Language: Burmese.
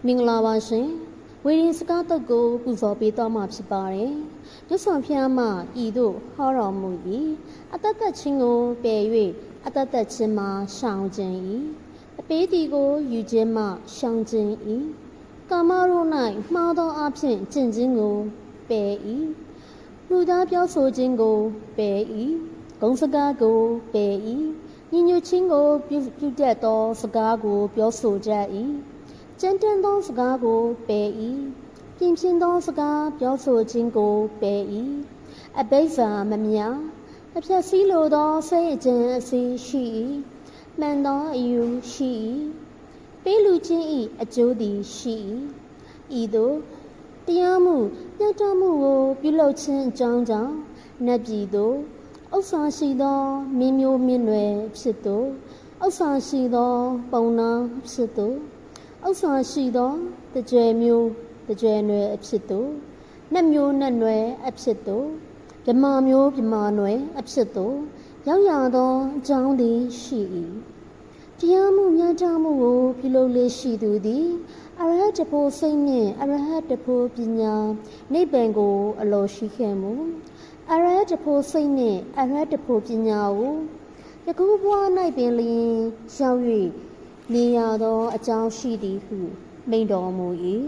မင်္ဂလာပါရှင်ဝေရင်စကားတုတ်ကိုပူဇော်ပေးတော်မှာဖြစ်ပါတယ်မြတ်စွာဘုရားမှဤသို့ဟောတော်မူ၏အတ္တတချင်းကိုပယ်၍အတ္တတချင်းမှရှောင်ခြင်း၏အပေးသည်ကိုယူခြင်းမှရှောင်ခြင်း၏ကာမတို့၌မှားသောအဖြစ်ကျင့်ခြင်းကိုပယ်၏လူသားပြောဆိုခြင်းကိုပယ်၏ဂုဏ်စကားကိုပယ်၏ညီညွတ်ခြင်းကိုပြုတတ်သောစကားကိုပြောဆိုကြ၏ကျင့်တန်သောစကားကိုပယ်၏ပြင်ဖြင်းသောစကားပြောဆိုခြင်းကိုပယ်၏အဘိဓမ္မာမမြအဖြတ်စည်းလိုသောစိတ်အကျဉ်အစီရှိ၏မှန်သောအယူရှိ၏ပေးလူခြင်း၏အကျိုးသည်ရှိ၏ဤသို့တရားမှုညှတမှုကိုပြုလုပ်ခြင်းအကြောင်းကြောင့်နတ်ပြည်သို့ဥစ္စာရှိသောမင်းမျိုးမင်းနွယ်ဖြစ်သို့ဥစ္စာရှိသောပုံနာဖြစ်သို့ဥစ္စာရှိသောတကြွယ်မျိုးတကြွယ်နွယ်အဖြစ်သို့နတ်မျိုးနတ်နွယ်အဖြစ်သို့ဗမာမျိုးဗမာနွယ်အဖြစ်သို့ရောက်ရသောအကြောင်းသည်ရှိ၏တရားမှုညှတမှုကိုပြုလုပ်လေရှိသူသည်အရဟတဖို့စိတ်နှင့်အရဟတဖို့ပညာနိဗ္ဗာန်ကိုအလိုရှိခဲ့မူအရဟတဖို့စိတ်နှင့်အရဟတဖို့ပညာကိုယခုဘဝ၌ပင်လျင်ရောက်၍နေရသောအကြောင်းရှိသည်ဟုမိန့်တော်မူ၏